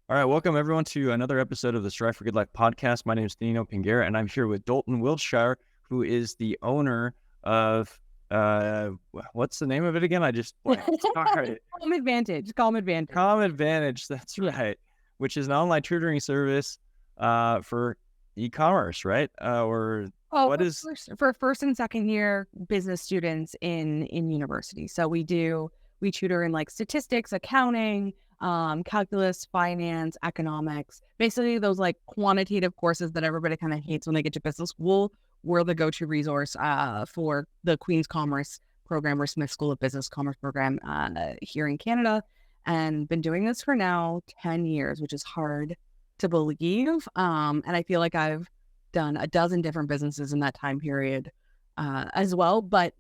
All right, welcome everyone to another episode of the Strive for Good Life podcast. My name is Nino Pingera, and I'm here with Doulton Wiltshire, who is the owner of, what's the name of it again? I just blanked. Sorry. CommAdvantage. CommAdvantage, that's right, which is an online tutoring service for e-commerce, right? For first and second year business students in university. So we tutor in like statistics, accounting, calculus, finance, economics, basically those like quantitative courses that everybody kind of hates when they get to business school. We're the go-to resource for the Queen's Commerce program or Smith School of Business Commerce program here in Canada, and been doing this for now 10 years, which is hard to believe. And I feel like I've done a dozen different businesses in that time period as well. But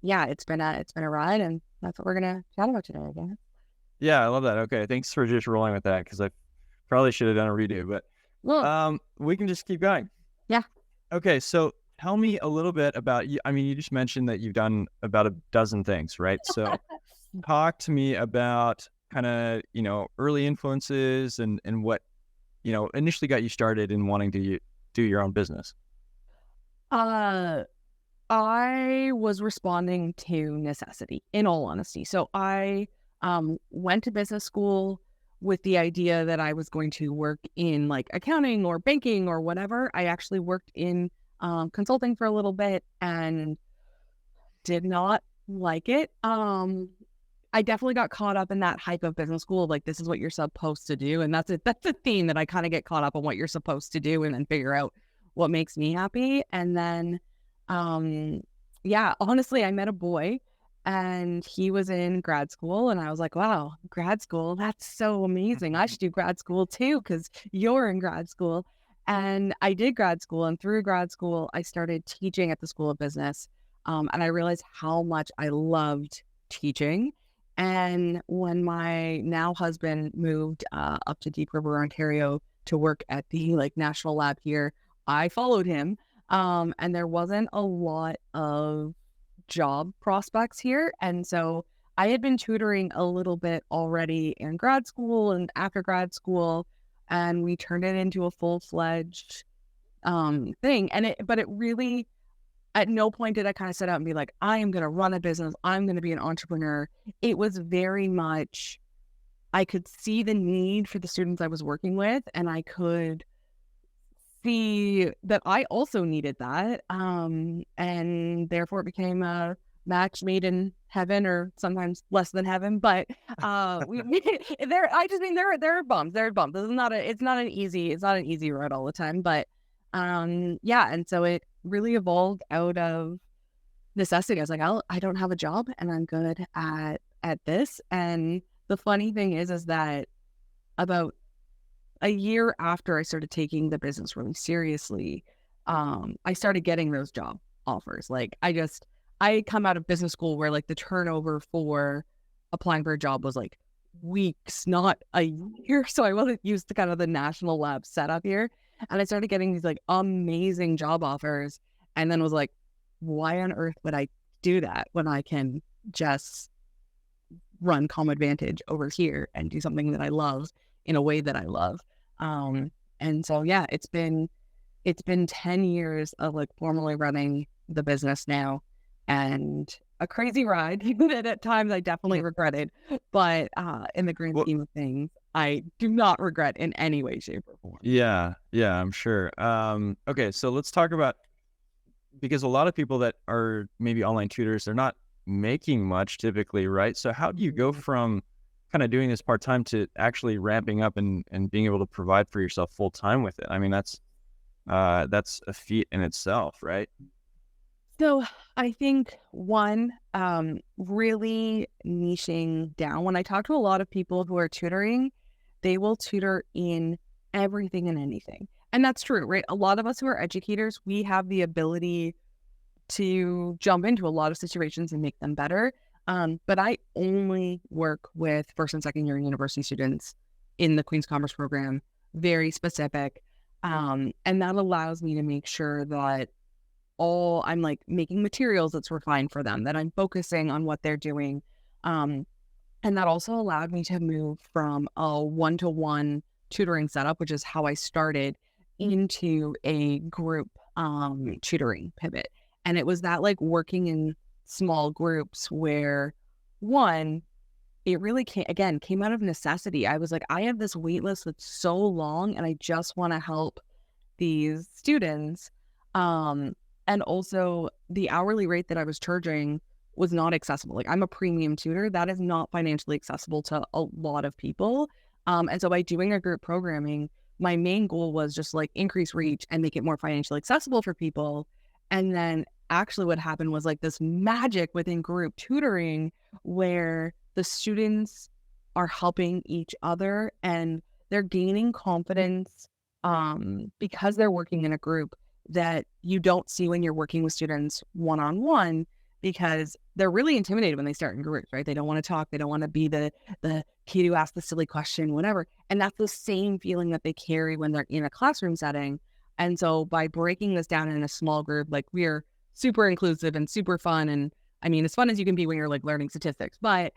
yeah, it's been a ride, and that's what we're gonna chat about today, I guess. Yeah, I love that. Okay, thanks for just rolling with that, because I probably should have done a redo, but we can just keep going. Yeah. Okay, so tell me a little bit about you. I mean, you just mentioned that you've done about a dozen things, right? So talk to me about kind of, early influences and what, initially got you started in wanting to do your own business. I was responding to necessity, in all honesty. So I went to business school with the idea that I was going to work in like accounting or banking or whatever. I actually worked in consulting for a little bit and did not like it. I definitely got caught up in that hype of business school, like this is what you're supposed to do. And that's a theme that I kind of get caught up on, what you're supposed to do and then figure out what makes me happy. And then, honestly, I met a boy and he was in grad school, and I was like, wow, grad school, that's so amazing. I should do grad school too, because you're in grad school. And I did grad school, and through grad school, I started teaching at the School of Business. And I realized how much I loved teaching. And when my now husband moved up to Deep River, Ontario to work at the national lab here, I followed him. And there wasn't a lot of job prospects here. And so I had been tutoring a little bit already in grad school and after grad school, and we turned it into a full-fledged thing. But it really, at no point did I kind of set out and be like, I am going to run a business. I'm going to be an entrepreneur. It was very much, I could see the need for the students I was working with, and I could see that I also needed that. And therefore it became a match made in heaven, or sometimes less than heaven. But there are bumps. There are bumps. It's not an easy road all the time. But and so it really evolved out of necessity. I was like, I don't have a job and I'm good at this. And the funny thing is that about a year after I started taking the business really seriously, I started getting those job offers. I come out of business school where the turnover for applying for a job was weeks, not a year. So I wasn't used to kind of the national lab setup here. And I started getting these amazing job offers, and then was like, why on earth would I do that when I can just run CommAdvantage over here and do something that I love in a way that I love. And so, it's been 10 years of formally running the business now, and a crazy ride that at times I definitely regretted, but in the grand scheme of things, I do not regret in any way, shape, or form. Yeah, I'm sure. Okay, so let's talk about, because a lot of people that are maybe online tutors, they're not making much typically, right? So how do you go from kind of doing this part-time to actually ramping up and being able to provide for yourself full-time with it? I mean, that's a feat in itself, right? So I think one, really niching down. When I talk to a lot of people who are tutoring, they will tutor in everything and anything. And that's true, right? A lot of us who are educators, we have the ability to jump into a lot of situations and make them better. But I only work with first and second year university students in the Queen's Commerce program, very specific. And that allows me to make sure that I'm making materials that's refined for them, that I'm focusing on what they're doing. And that also allowed me to move from a one-to-one tutoring setup, which is how I started, into a group tutoring pivot. And it was that like working in small groups where one, it really came out of necessity. I was like, I have this wait list that's so long and I just want to help these students. And also the hourly rate that I was charging was not accessible. Like, I'm a premium tutor. That is not financially accessible to a lot of people. And so by doing a group programming, my main goal was just like increase reach and make it more financially accessible for people. And then actually what happened was like this magic within group tutoring where the students are helping each other and they're gaining confidence because they're working in a group that you don't see when you're working with students one-on-one, because they're really intimidated when they start in groups, right? They don't want to talk. They don't want to be the kid who asks the silly question, whatever. And that's the same feeling that they carry when they're in a classroom setting. And so by breaking this down in a small group, like, we're super inclusive and super fun. And I mean, as fun as you can be when you're like learning statistics, but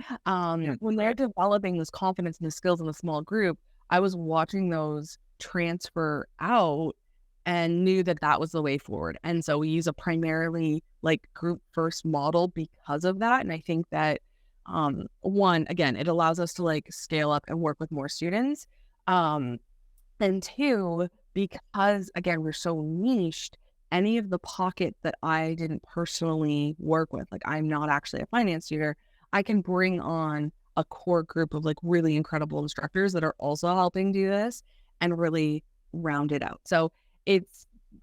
when they're developing this confidence and the skills in a small group, I was watching those transfer out and knew that that was the way forward. And so we use a primarily like group first model because of that. And I think that one, again, it allows us to like scale up and work with more students. And two, because again, we're so niched, any of the pockets that I didn't personally work with, like, I'm not actually a finance tutor, I can bring on a core group of like really incredible instructors that are also helping do this and really round it out. So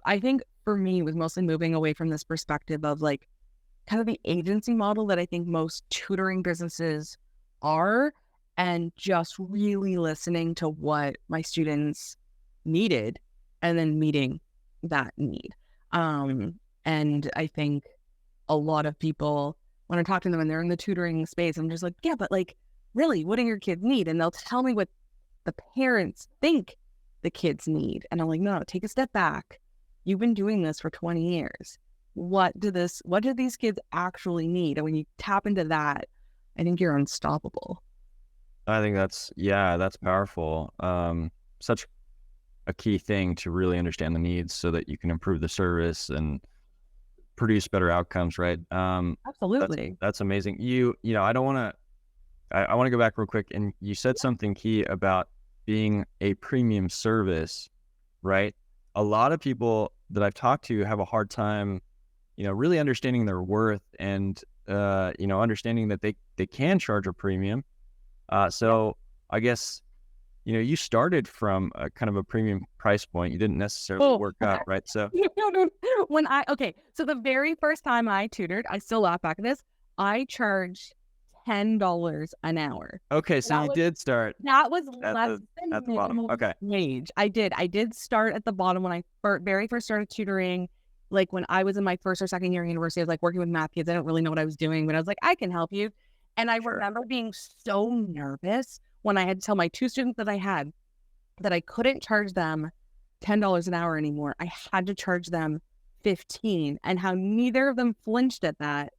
I think for me, it was mostly moving away from this perspective of like kind of the agency model that I think most tutoring businesses are, and just really listening to what my students needed and then meeting that need. And I think a lot of people, when I talk to them and they're in the tutoring space, I'm just like, yeah, but like, really, what do your kids need? And they'll tell me what the parents think the kids need. And I'm like, no, take a step back. You've been doing this for 20 years. What do these kids actually need? And when you tap into that, I think you're unstoppable. I think that's powerful. Such a key thing to really understand the needs so that you can improve the service and produce better outcomes, right? Absolutely. That's amazing. I want to go back real quick, and you said something key about being a premium service, right? A lot of people that I've talked to have a hard time, really understanding their worth and, understanding that they can charge a premium. So I guess, you started from a kind of a premium price point. You didn't necessarily work up, right? So so the very first time I tutored, I still laugh back at this, I charged $10 an hour. Okay, so you did start. That was less than at the bottom. Okay. Wage. I did start at the bottom when I very first started tutoring. Like, when I was in my first or second year of university, I was like working with math kids. I didn't really know what I was doing, but I was like, I can help you. And I remember being so nervous when I had to tell my two students that I had that I couldn't charge them $10 an hour anymore. I had to charge them $15, and how neither of them flinched at that.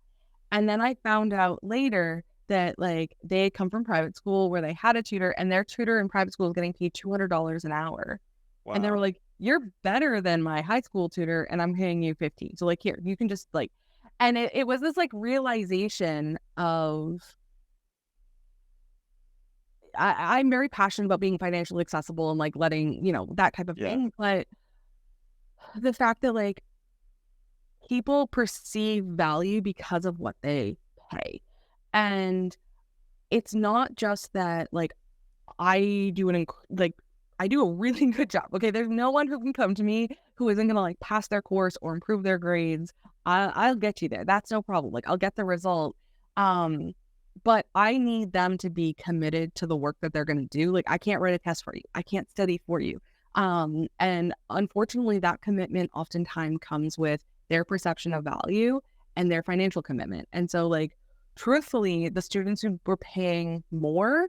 And then I found out later that like they had come from private school where they had a tutor, and their tutor in private school was getting paid $200 an hour. Wow. And they were like, you're better than my high school tutor, and I'm paying you $15. So like, here, you can just like, and it was this like realization of, I'm very passionate about being financially accessible and like letting, that type of thing. But the fact that like people perceive value because of what they pay. And it's not just that like I do I do a really good job. Okay, there's no one who can come to me who isn't gonna like pass their course or improve their grades. I'll get you there. That's no problem. Like, I'll get the result. But I need them to be committed to the work that they're gonna do. Like, I can't write a test for you. I can't study for you. And unfortunately, that commitment oftentimes comes with their perception of value and their financial commitment. And so like, truthfully, the students who were paying more,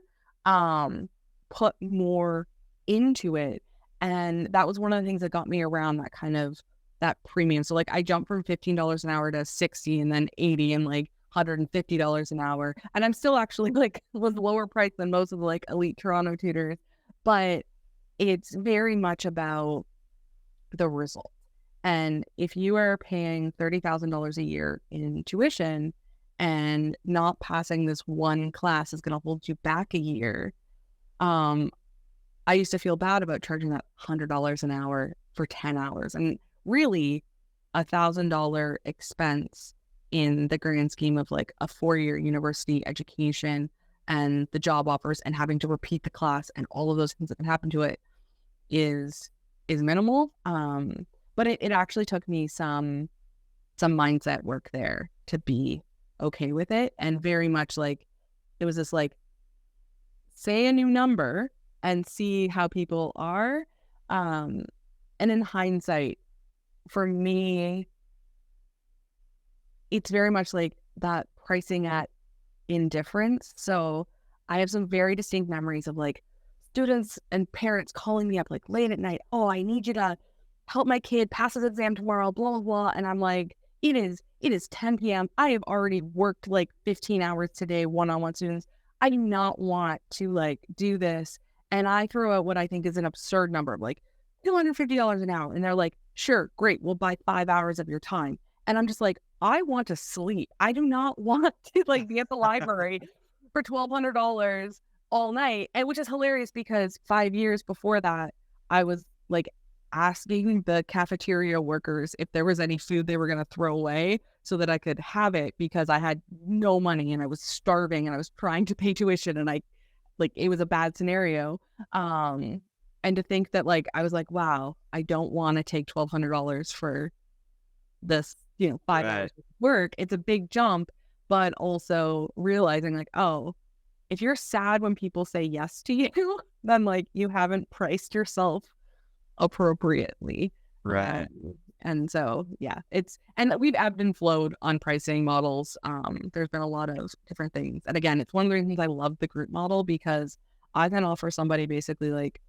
put more into it. And that was one of the things that got me around that premium. So like, I jumped from $15 an hour to $60 and then $80 and like $150 an hour. And I'm still actually like was lower priced than most of the like elite Toronto tutors. But it's very much about the result. And if you are paying $30,000 a year in tuition and not passing this one class is going to hold you back a year, I used to feel bad about charging that $100 an hour for 10 hours. And really, $1,000 expense in the grand scheme of like a 4-year university education and the job offers and having to repeat the class and all of those things that can happen to it is minimal. But it actually took me some mindset work there to be okay with it. And very much like, it was this like, say a new number and see how people are. And in hindsight, for me, it's very much like that pricing at indifference. So I have some very distinct memories of like students and parents calling me up like late at night. Oh, I need you to help my kid pass his exam tomorrow, blah, blah, blah. And I'm like, it is 10 p.m. I have already worked like 15 hours today, one-on-one students. I do not want to like do this. And I throw out what I think is an absurd number of like $250 an hour. And they're like, sure, great. We'll buy 5 hours of your time. And I'm just like, I want to sleep. I do not want to like be at the library for $1,200 all night. And which is hilarious because 5 years before that, I was like asking the cafeteria workers if there was any food they were going to throw away so that I could have it because I had no money and I was starving and I was trying to pay tuition and it was a bad scenario. And to think that like, I was like, wow, I don't want to take $1,200 for this, 5 hours of work. It's a big jump, but also realizing like, oh, if you're sad when people say yes to you, then like you haven't priced yourself appropriately. Right. And so, yeah, and we've ebbed and flowed on pricing models. There's been a lot of different things. And again, it's one of the reasons I love the group model because I can offer somebody basically like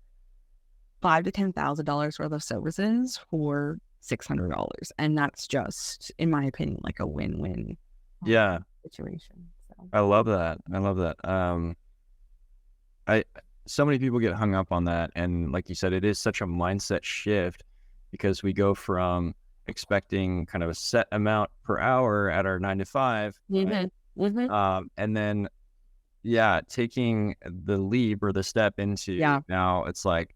$5,000 to $10,000 worth of services for $600. And that's just, in my opinion, like a win-win situation. So. I love that. So many people get hung up on that. And like you said, it is such a mindset shift because we go from expecting kind of a set amount per hour at our 9 to 5. Mm-hmm. Mm-hmm. And then, taking the leap or the step into now it's like,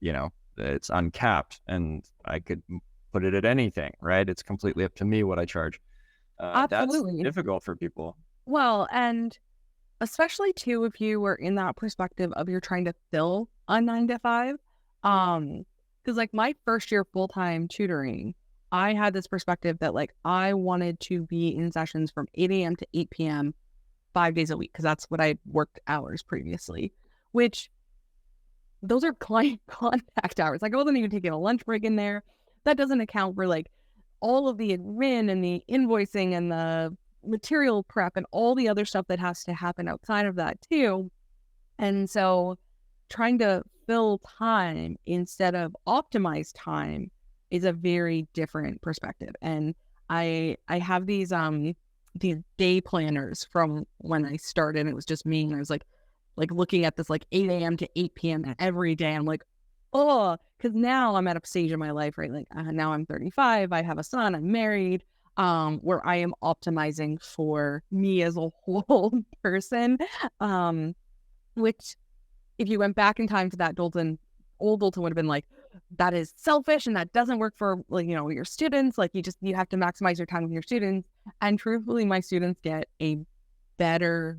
it's uncapped and I could put it at anything, right? It's completely up to me what I charge. Absolutely. That's difficult for people. Well, and especially too, if you were in that perspective of you're trying to fill a 9 to 5. Because like my first year full-time tutoring, I had this perspective that like I wanted to be in sessions from 8 a.m. to 8 p.m. 5 days a week because that's what I worked hours previously, which those are client contact hours. Like I wasn't even taking a lunch break in there. That doesn't account for like all of the admin and the invoicing and the material prep and all the other stuff that has to happen outside of that too. And so trying to fill time instead of optimize time is a very different perspective. And I have these day planners from when I started. It was just me and I was like looking at this like 8 a.m. to 8 p.m. every day. I'm like, oh, because now I'm at a stage in my life, right? Like now I'm 35, I have a son, I'm married, where I am optimizing for me as a whole person, which if you went back in time to that old Doulton would have been like, that is selfish and that doesn't work for like, your students. Like you have to maximize your time with your students. And truthfully, my students get a better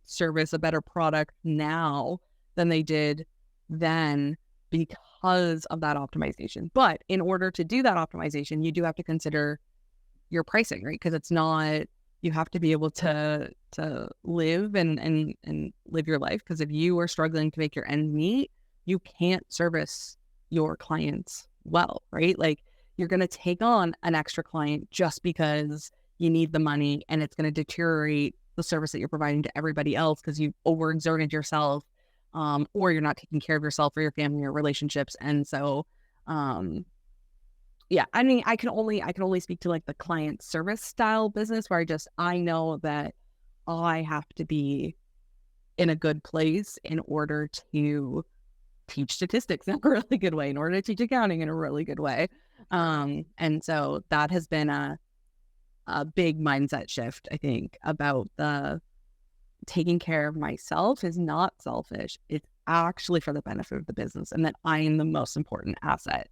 service, a better product now than they did then because of that optimization. But in order to do that optimization, you do have to consider your pricing, right? Because it's not, you have to be able to live and live your life. Because if you are struggling to make your ends meet, you can't service your clients well, right? Like you're going to take on an extra client just because you need the money and it's going to deteriorate the service that you're providing to everybody else because you've overexerted yourself, or you're not taking care of yourself or your family or relationships. And so, I mean, I can only speak to like the client service style business where I know that I have to be in a good place in order to teach statistics in a really good way, in order to teach accounting in a really good way. And so that has been a big mindset shift, I think, about the taking care of myself is not selfish. It's actually for the benefit of the business, and that I am the most important asset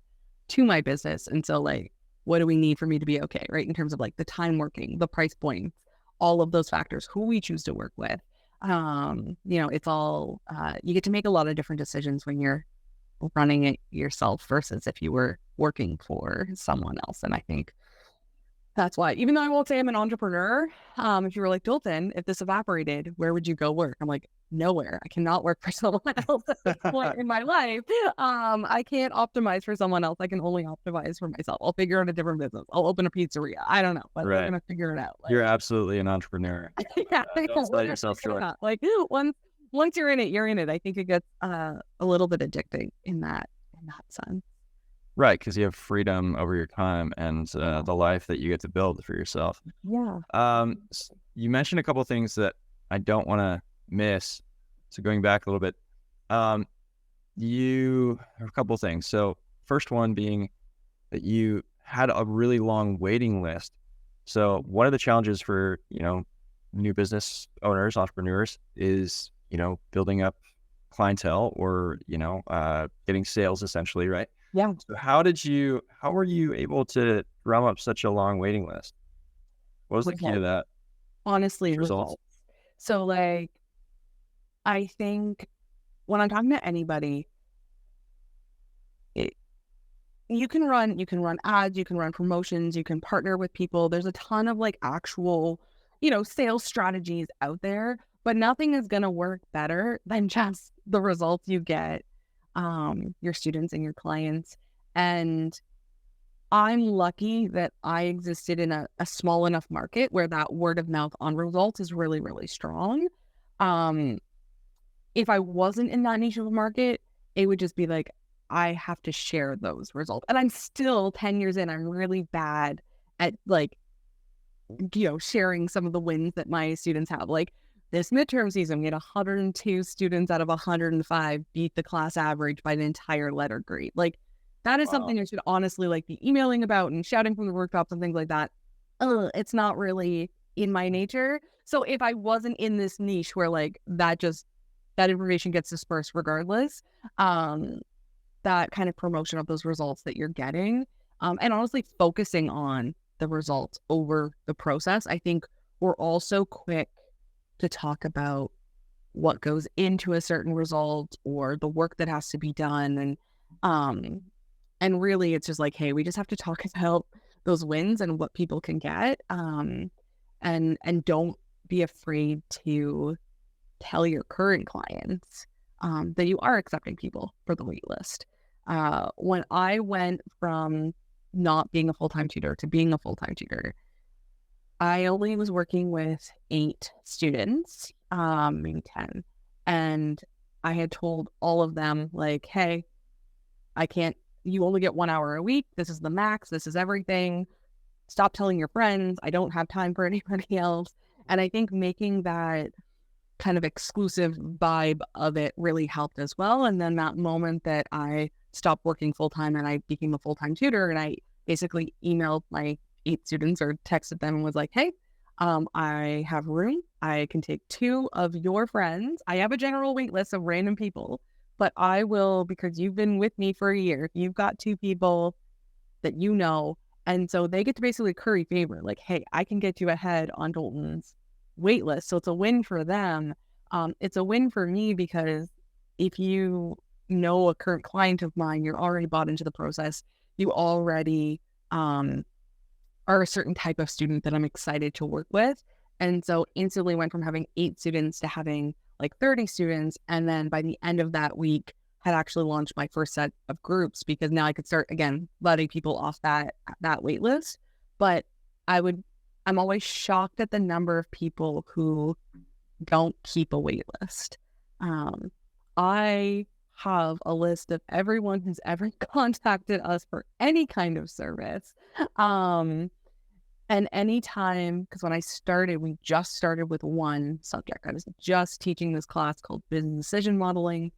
to my business. And so, like, what do we need for me to be okay, right? In terms of like the time working, the price points, all of those factors, who we choose to work with. It's all, you get to make a lot of different decisions when you're running it yourself versus if you were working for someone else. And I think that's why, even though I won't say I'm an entrepreneur, if you were like, Doulton, if this evaporated, where would you go work? I'm like, nowhere. I cannot work for someone else at this point in my life. I can't optimize for someone else. I can only optimize for myself. I'll figure out a different business. I'll open a pizzeria. I don't know, but we're gonna figure it out. Like, you're absolutely an entrepreneur. Yeah, don't sell yourself short. Like once you're in it, you're in it. I think it gets a little bit addicting in that sense. Right, because you have freedom over your time and the life that you get to build for yourself. Yeah. You mentioned a couple of things that I don't want to miss. So going back a little bit, you have a couple of things. So first one being that you had a really long waiting list. So one of the challenges for, new business owners, entrepreneurs is, building up clientele or, getting sales essentially, right? Yeah. So how were you able to drum up such a long waiting list? What was the key to that? Honestly, results. So like, I think when I'm talking to anybody, you can run ads, you can run promotions, you can partner with people. There's a ton of like actual, sales strategies out there, but nothing is going to work better than just the results you get, your students and your clients. And I'm lucky that I existed in a small enough market where that word of mouth on results is really, really strong. If I wasn't in that niche of a market, it would just be like, I have to share those results. And I'm still 10 years in, I'm really bad at like, sharing some of the wins that my students have. Like this midterm season, we had 102 students out of 105 beat the class average by an entire letter grade. Like that is something I should honestly like be emailing about and shouting from the rooftops and things like that. It's not really in my nature. So if I wasn't in this niche where like that information gets dispersed regardless, that kind of promotion of those results that you're getting, and honestly focusing on the results over the process. I think we're also quick to talk about what goes into a certain result or the work that has to be done. And really it's just like, hey, we just have to talk about those wins and what people can get. And don't be afraid to tell your current clients that you are accepting people for the wait list. When I went from not being a full-time tutor to being a full-time tutor, I only was working with 8 students, maybe 10. And I had told all of them like, hey, you only get 1 hour a week. This is the max. This is everything. Stop telling your friends. I don't have time for anybody else. And I think making that kind of exclusive vibe of it really helped as well. And then that moment that I stopped working full-time and I became a full-time tutor, and I basically emailed my 8 students or texted them and was like, hey, I have room. I can take 2 of your friends. I have a general wait list of random people, but I will, because you've been with me for a year, you've got 2 people that you know. And so they get to basically curry favor. Like, hey, I can get you ahead on Doulton's wait list. So it's a win for them. It's a win for me because if you know a current client of mine, you're already bought into the process. You already are a certain type of student that I'm excited to work with. And so instantly went from having 8 students to having like 30 students. And then by the end of that week, had actually launched my first set of groups, because now I could start again letting people off that wait list. But I'm always shocked at the number of people who don't keep a wait list. I have a list of everyone who's ever contacted us for any kind of service. And anytime, because when I started, we just started with one subject. I was just teaching this class called business decision modeling.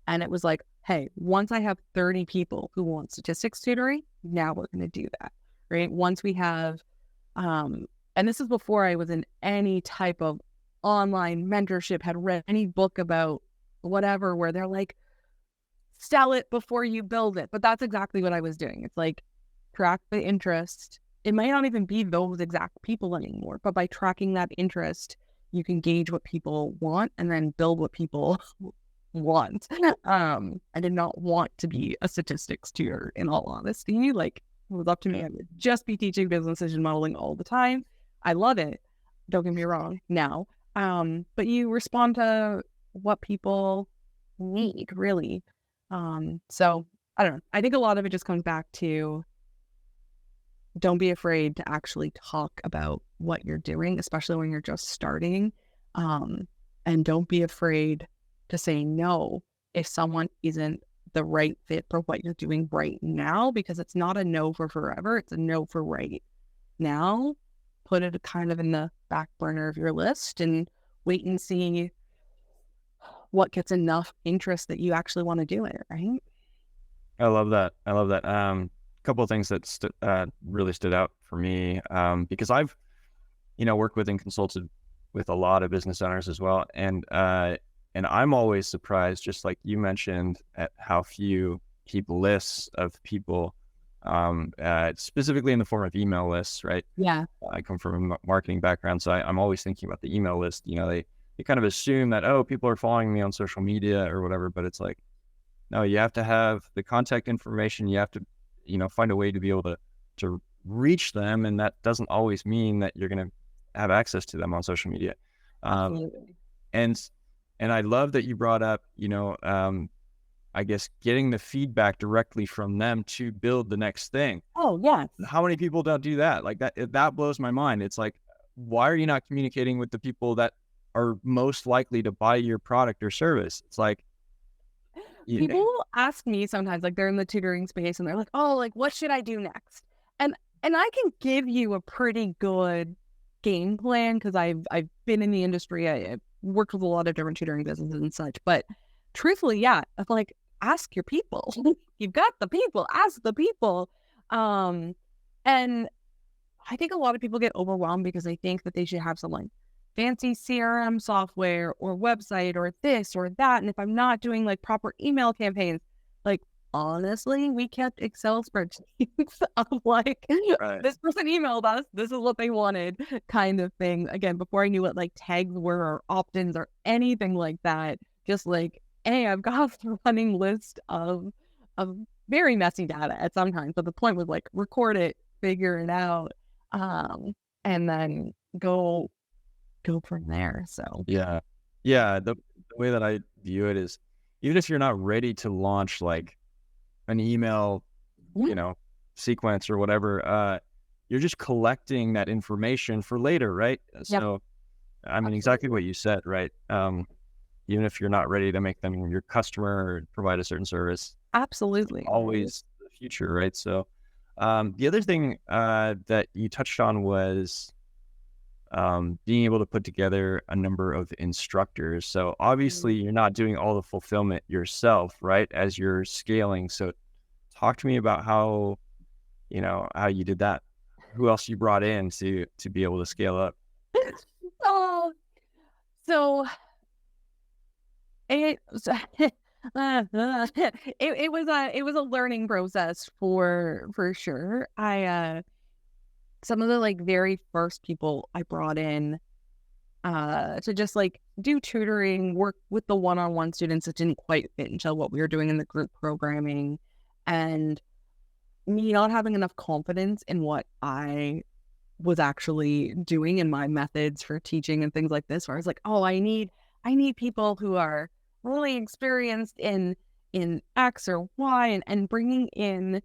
And it was like, hey, once I have 30 people who want statistics tutoring, now we're going to do that, right? Once we have, and this is before I was in any type of online mentorship, had read any book about whatever, where they're like, sell it before you build it. But that's exactly what I was doing. It's like, track the interest. It might not even be those exact people anymore, but by tracking that interest, you can gauge what people want and then build what people want. I did not want to be a statistics tutor, in all honesty. Like, it was up to me, I would just be teaching business decision modeling all the time. I love it. Don't get me wrong now. But you respond to what people need, really. So I don't know. I think a lot of it just comes back to, don't be afraid to actually talk about what you're doing, especially when you're just starting. And don't be afraid to say no if someone isn't the right fit for what you're doing right now, because it's not a no for forever. It's a no for right now. Put it kind of in the back burner of your list and wait and see what gets enough interest that you actually want to do it, right? I love that. I love that. Couple of things that really stood out for me, because I've, worked with and consulted with a lot of business owners as well. And I'm always surprised, just like you mentioned, at how few keep lists of people, specifically in the form of email lists, right? Yeah. I come from a marketing background, so I'm always thinking about the email list. They kind of assume that, oh, people are following me on social media or whatever, but it's like, no, you have to have the contact information. You have to, find a way to be able to reach them. And that doesn't always mean that you're going to have access to them on social media. Absolutely. And I love that you brought up, I guess, getting the feedback directly from them to build the next thing. Oh, yes. How many people don't do that? Like that blows my mind. It's like, why are you not communicating with the people that are most likely to buy your product or service? It's like, people ask me sometimes, like, they're in the tutoring space and they're like, oh, like, what should I do next? And I can give you a pretty good game plan, because I've been in the industry. I've worked with a lot of different tutoring businesses and such. But truthfully, yeah, I'm like, ask your people. You've got the people, ask the people. And I think a lot of people get overwhelmed because they think that they should have some like fancy CRM software or website or this or that. And if I'm not doing like proper email campaigns, like, honestly, we kept Excel spreadsheets of like, Right. this person emailed us, this is what they wanted, kind of thing. Again, before I knew what like tags were or opt-ins or anything like that, just like, hey, I've got a running list of very messy data at sometimes. But the point was like, record it, figure it out, and then go from there. So Yeah. The way that I view it is, even if you're not ready to launch like an email, yeah, sequence or whatever, you're just collecting that information for later, right? yep, So, I mean, exactly what you said, right? Even if you're not ready to make them your customer or provide a certain service, absolutely. always the future, right? So, the other thing that you touched on was being able to put together a number of instructors. So obviously you're not doing all the fulfillment yourself, right? As you're scaling. So talk to me about how you did that. Who else you brought in to be able to scale up? Oh, so it it was a learning process for sure. Some of the like very first people I brought in to just like do tutoring, work with the one-on-one students that didn't quite fit into what we were doing in the group programming, and me not having enough confidence in what I was actually doing in my methods for teaching and things like this, where I was like, oh, I need people who are really experienced in X or Y, and bringing in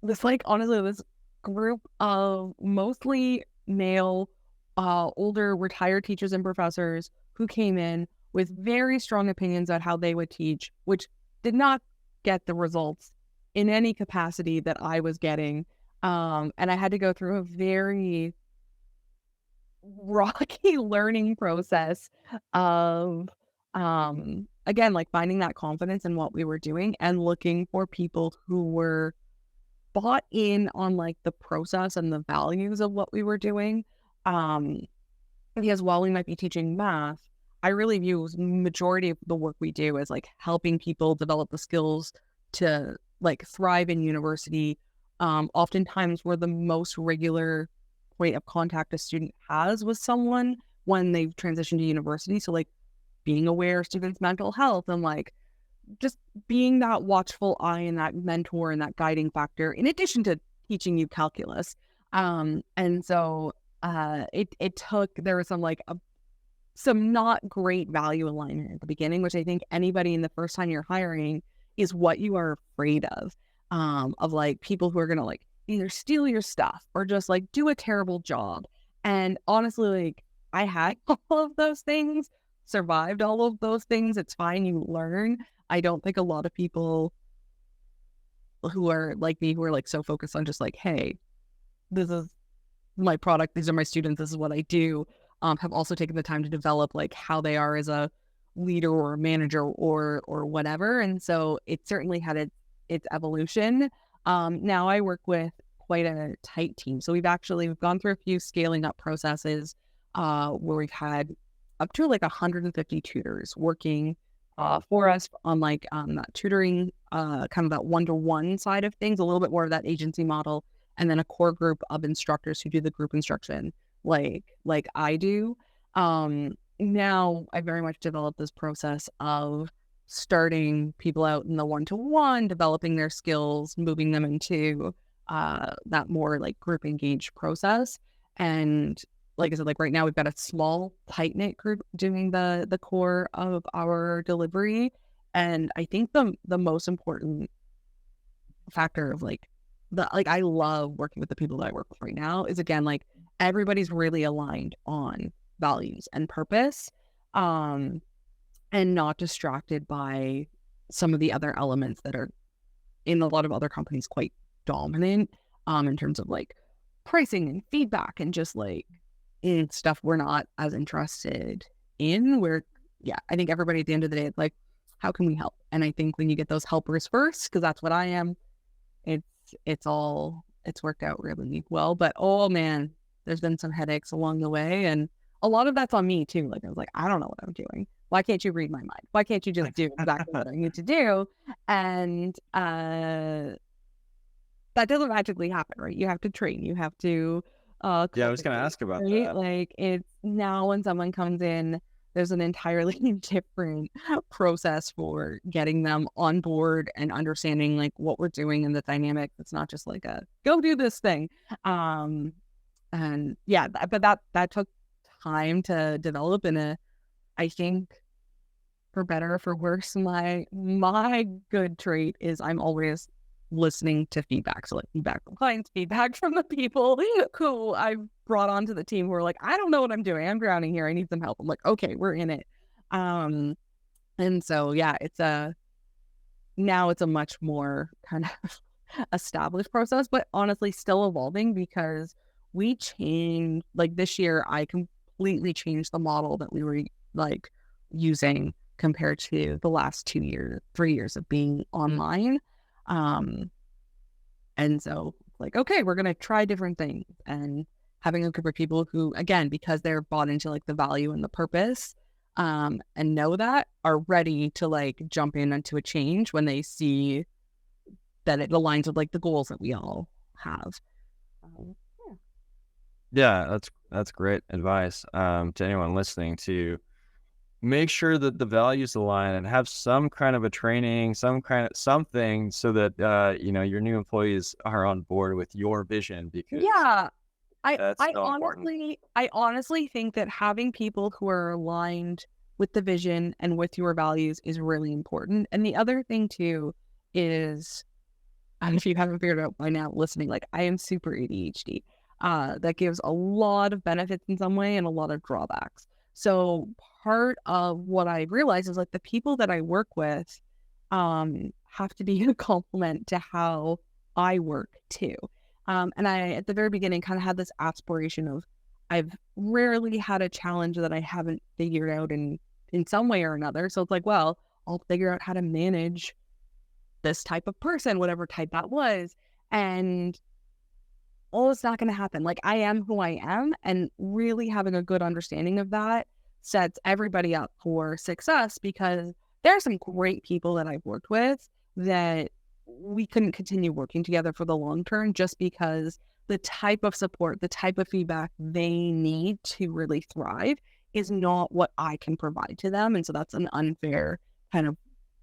this, like, honestly, this group of mostly male, older retired teachers and professors who came in with very strong opinions on how they would teach, which did not get the results in any capacity that I was getting. And I had to go through a very rocky learning process of again, like finding that confidence in what we were doing and looking for people who were bought in on like the process and the values of what we were doing. Um, because while we might be teaching math, I really view majority of the work we do as like helping people develop the skills to like thrive in university. Oftentimes we're the most regular point of contact a student has with someone when they've transitioned to university. So like being aware of students' mental health and like just being that watchful eye and that mentor and that guiding factor, in addition to teaching you calculus. And so it took, there was some not great value alignment at the beginning, which I think anybody in the first time you're hiring is what you are afraid of like people who are going to like either steal your stuff or just like do a terrible job. And honestly, like I had all of those things, survived all of those things. It's fine. You learn. I don't think a lot of people who are like me, who are like so focused on just like, hey, this is my product, these are my students, this is what I do, have also taken the time to develop like how they are as a leader or a manager or whatever. And so it certainly had its evolution. Now I work with quite a tight team. So we've gone through a few scaling up processes where we've had up to like 150 tutors working for us on like that tutoring, kind of that one-to-one side of things, a little bit more of that agency model, and then a core group of instructors who do the group instruction like I do. Now I very much developed this process of starting people out in the one-to-one, developing their skills, moving them into that more like group engaged process. And like I said, like right now we've got a small, tight-knit group doing the core of our delivery. And I think the most important factor of like I love working with the people that I work with right now is, again, like everybody's really aligned on values and purpose, and not distracted by some of the other elements that are in a lot of other companies quite dominant, in terms of like pricing and feedback and just like in stuff we're not as interested in. I think everybody at the end of the day, it's like, how can we help? And I think when you get those helpers first, because that's what I am, it's worked out really well. But oh man, there's been some headaches along the way, and a lot of that's on me too. Like I was like, I don't know what I'm doing. Why can't you read my mind? Why can't you just do exactly what I need to do? And that doesn't magically happen, right? You have to train. You have to I was going to ask about right? that. Like it's now when someone comes in, there's an entirely different process for getting them on board and understanding like what we're doing and the dynamic. It's not just like a go do this thing. And yeah, but that took time to develop. And I think for better or for worse, my good trait is I'm always listening to feedback. So like feedback from clients, feedback from the people who I've brought onto the team who are like, I don't know what I'm doing. I'm drowning here. I need some help. I'm like, okay, we're in it. And so, yeah, now it's a much more kind of established process, but honestly still evolving, because we changed, like this year, I completely changed the model that we were like using compared to the last 3 years of being online. And so like, okay, we're going to try different things, and having a group of people who, again, because they're bought into like the value and the purpose, and know that, are ready to like jump into a change when they see that it aligns with like the goals that we all have. Yeah, that's great advice to anyone listening, to make sure that the values align and have some kind of a training, something so that your new employees are on board with your vision, because I honestly think that having people who are aligned with the vision and with your values is really important. And the other thing too is, and if you haven't figured out by now listening, like I am super ADHD. That gives a lot of benefits in some way and a lot of drawbacks. So part of what I realize is like the people that I work with have to be a complement to how I work too. And I, at the very beginning, kind of had this aspiration of, I've rarely had a challenge that I haven't figured out in some way or another. So it's like, well, I'll figure out how to manage this type of person, whatever type that was. And it's not going to happen. Like, I am who I am, and really having a good understanding of that sets everybody up for success, because there are some great people that I've worked with that we couldn't continue working together for the long term, just because the type of support, the type of feedback they need to really thrive is not what I can provide to them. And so that's an unfair kind of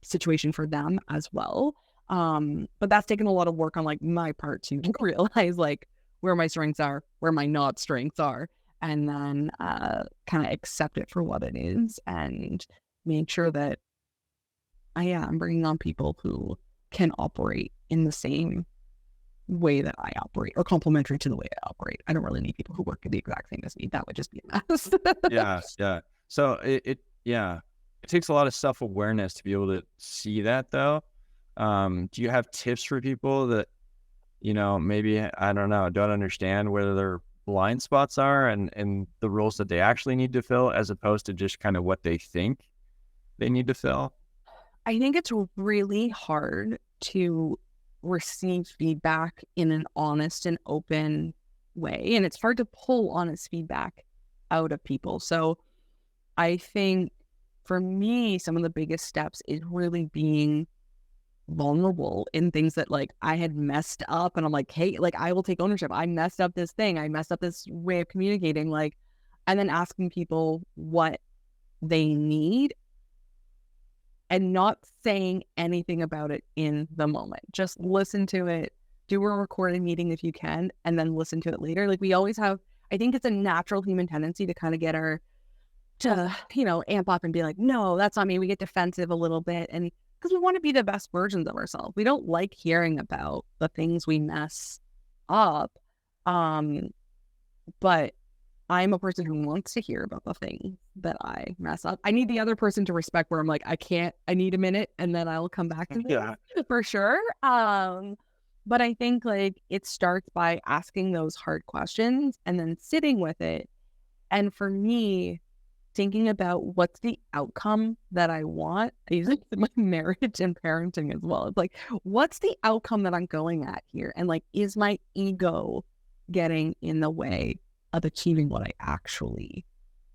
situation for them as well. But that's taken a lot of work on like my part to realize like where my strengths are, where my not strengths are, and then kind of accept it for what it is and make sure that I'm bringing on people who can operate in the same way that I operate, or complementary to the way I operate. I don't really need people who work the exact same as me. That would just be a mess. Yeah. So it takes a lot of self-awareness to be able to see that, though. Do you have tips for people that, maybe, I don't know, don't understand whether their blind spots are and the roles that they actually need to fill, as opposed to just kind of what they think they need to fill? I think it's really hard to receive feedback in an honest and open way. And it's hard to pull honest feedback out of people. So I think for me, some of the biggest steps is really being vulnerable in things that like I had messed up, and I'm like, hey, like I will take ownership. I messed up this thing. I messed up this way of communicating, like, and then asking people what they need and not saying anything about it in the moment. Just listen to it, do a recorded meeting if you can, and then listen to it later. Like we always have, I think it's a natural human tendency to kind of get amp up and be like, no, that's not me. We get defensive a little bit. And because we want to be the best versions of ourselves. We don't like hearing about the things we mess up. But I'm a person who wants to hear about the things that I mess up. I need the other person to respect where I'm like, I need a minute, and then I'll come back to this for sure. But I think like it starts by asking those hard questions and then sitting with it. And for me, thinking about what's the outcome that I want. I use it in my marriage and parenting as well. It's like, what's the outcome that I'm going at here? And like, is my ego getting in the way of achieving what I actually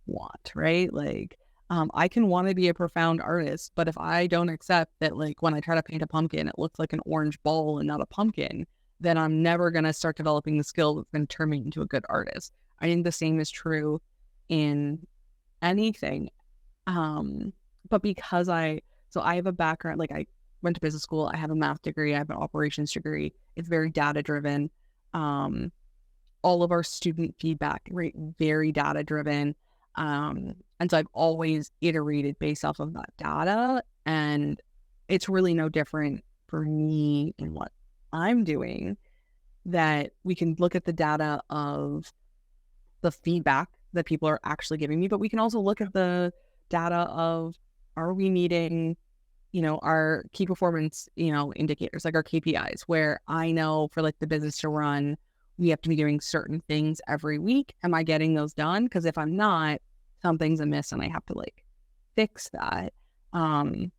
want, right? Like, I can want to be a profound artist, but if I don't accept that, like, when I try to paint a pumpkin, it looks like an orange ball and not a pumpkin, then I'm never going to start developing the skill that's going to turn me into a good artist. I think the same is true in anything. But because I have a background, like I went to business school, I have a math degree, I have an operations degree. It's very data driven. All of our student feedback, right, very data driven. And so I've always iterated based off of that data, and it's really no different for me in what I'm doing, that we can look at the data of the feedback that people are actually giving me, but we can also look at the data of, are we meeting, our key performance, indicators, like our KPIs, where I know for like the business to run, we have to be doing certain things every week. Am I getting those done? Because if I'm not, something's amiss and I have to like fix that. And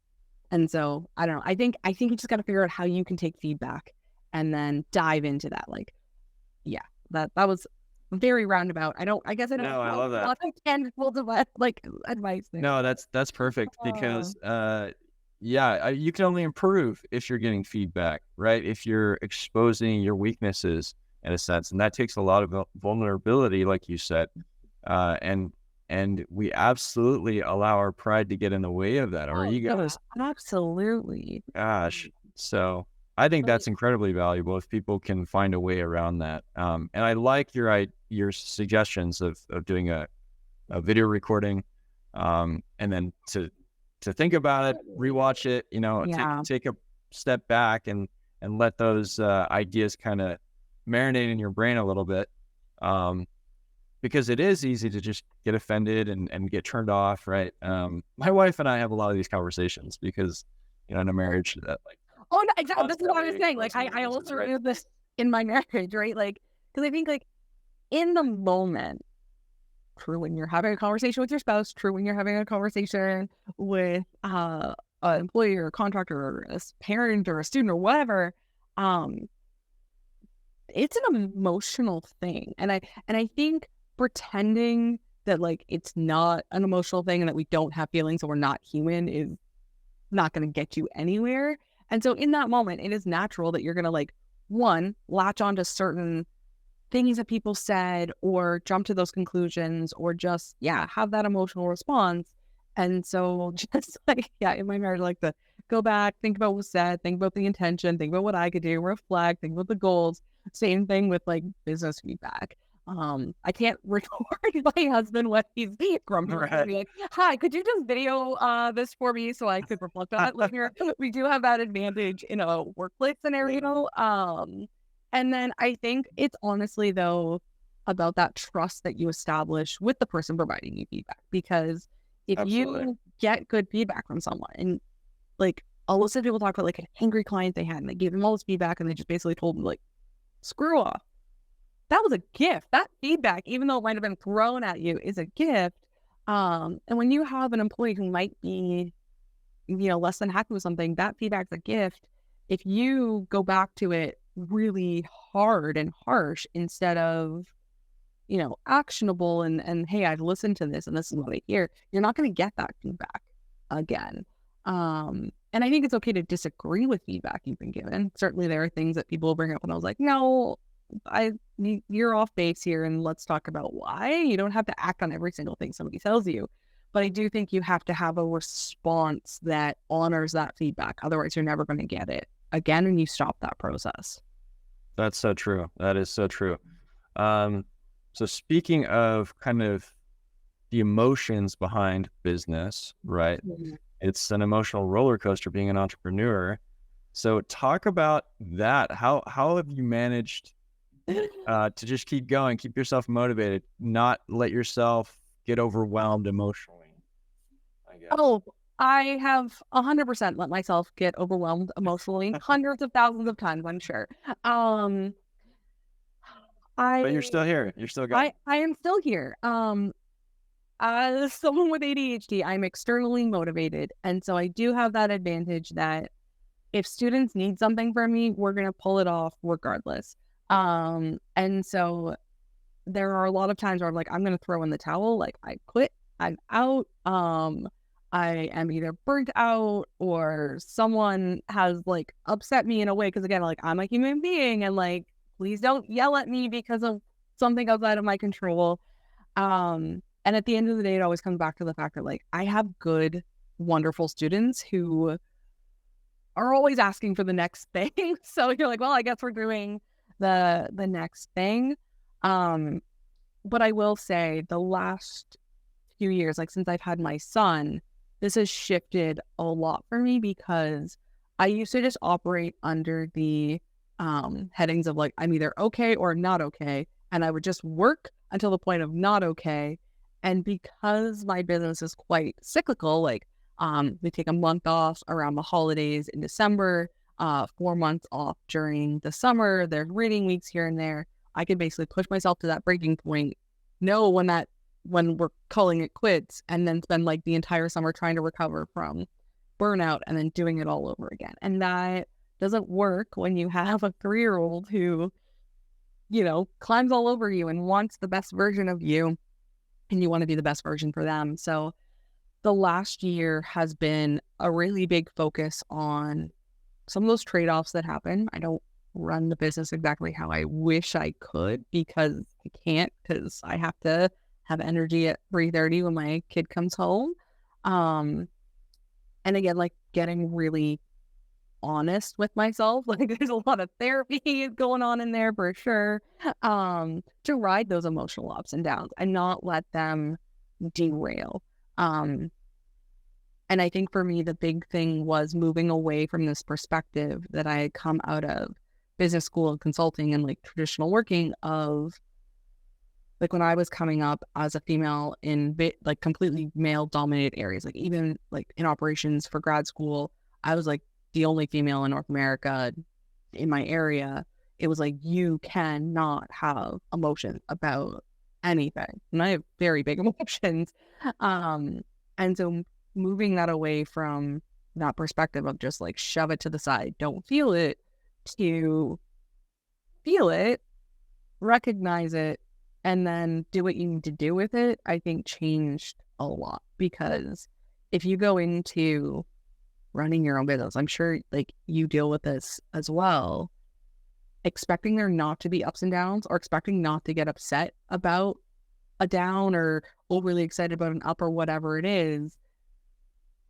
so I don't know. I think you just got to figure out how you can take feedback and then dive into that. Like, yeah, that was very roundabout. I don't No, I love that. A lot of tangible advice there. No, that's perfect, because you can only improve if you're getting feedback, right? If you're exposing your weaknesses in a sense, and that takes a lot of vulnerability, like you said, and we absolutely allow our pride to get in the way of that. Our egos, absolutely. Gosh, so I think that's incredibly valuable if people can find a way around that. And I like your suggestions of doing a video recording, and then to think about it, rewatch it, take a step back and let those ideas kind of marinate in your brain a little bit, because it is easy to just get offended and get turned off, right? My wife and I have a lot of these conversations because, in a marriage that like. Oh, no, exactly. This is what I was saying. Like, I also do this in my marriage, right? Like, because I think, like, in the moment, true when you're having a conversation with your spouse, true when you're having a conversation with an employee or a contractor or a parent or a student or whatever, it's an emotional thing. And I think pretending that like it's not an emotional thing and that we don't have feelings and we're not human is not going to get you anywhere. And so in that moment, it is natural that you're going to like, one, latch onto certain things that people said or jump to those conclusions or just, have that emotional response. And so just like, in my marriage, like the go back, think about what was said, think about the intention, think about what I could do, reflect, think about the goals. Same thing with like business feedback. I can't record my husband when he's grumpy. Right. Like, hi, could you just video this for me so I could reflect on it later? We do have that advantage in a workplace scenario. And then I think it's honestly though about that trust that you establish with the person providing you feedback. Because if Absolutely. you get good feedback from someone, and like I'll listen to people talk about like an angry client they had and they gave them all this feedback and they just basically told them like, screw off. That was a gift. That feedback, even though it might have been thrown at you, is a gift. And when you have an employee who might be, less than happy with something, that feedback's a gift. If you go back to it really hard and harsh instead of, actionable and hey, I've listened to this and this is what I hear, you're not going to get that feedback again. And I think it's okay to disagree with feedback you've been given. Certainly there are things that people will bring up and I was like, no, you're off base here and let's talk about why. You don't have to act on every single thing somebody tells you. But I do think you have to have a response that honors that feedback. Otherwise, you're never going to get it again and you stop that process. That's so true. That is so true. So speaking of kind of the emotions behind business, right? Mm-hmm. It's an emotional roller coaster being an entrepreneur. So talk about that. How have you managed to just keep going, keep yourself motivated, not let yourself get overwhelmed emotionally, I guess? Oh, I have 100% let myself get overwhelmed emotionally, hundreds of thousands of times, I'm sure. But you're still here. You're still going. I am still here. As someone with ADHD, I'm externally motivated. And so I do have that advantage that if students need something from me, we're going to pull it off regardless. And so there are a lot of times where I'm like, I'm going to throw in the towel. Like I quit, I'm out. I am either burnt out or someone has like upset me in a way. Cause again, like I'm a human being and like, please don't yell at me because of something outside of my control. And at the end of the day, it always comes back to the fact that like I have good, wonderful students who are always asking for the next thing. So you're like, well, I guess we're doing the next thing. But I will say the last few years, like since I've had my son, this has shifted a lot for me because I used to just operate under the headings of like, I'm either okay or not okay. And I would just work until the point of not okay. And because my business is quite cyclical, like we take a month off around the holidays in December, 4 months off during the summer, there's reading weeks here and there. I could basically push myself to that breaking point, know when we're calling it quits, and then spend like the entire summer trying to recover from burnout and then doing it all over again. And that doesn't work when you have a 3-year-old who, climbs all over you and wants the best version of you and you want to be the best version for them. So the last year has been a really big focus on some of those trade-offs that happen. I don't run the business exactly how I wish I could because I can't, because I have to have energy at 3:30 when my kid comes home. And again, like getting really honest with myself. Like there's a lot of therapy going on in there for sure. To ride those emotional ups and downs and not let them derail. And I think for me, the big thing was moving away from this perspective that I had come out of business school and consulting and like traditional working of like when I was coming up as a female in like completely male dominated areas, like even like in operations for grad school, I was like the only female in North America in my area. It was like, you cannot have emotion about anything. And I have very big emotions. And so moving that away from that perspective of just like shove it to the side, don't feel it, to feel it, recognize it, and then do what you need to do with it, I think changed a lot. Because if you go into running your own business, I'm sure like you deal with this as well, expecting there not to be ups and downs, or expecting not to get upset about a down or overly excited about an up or whatever it is,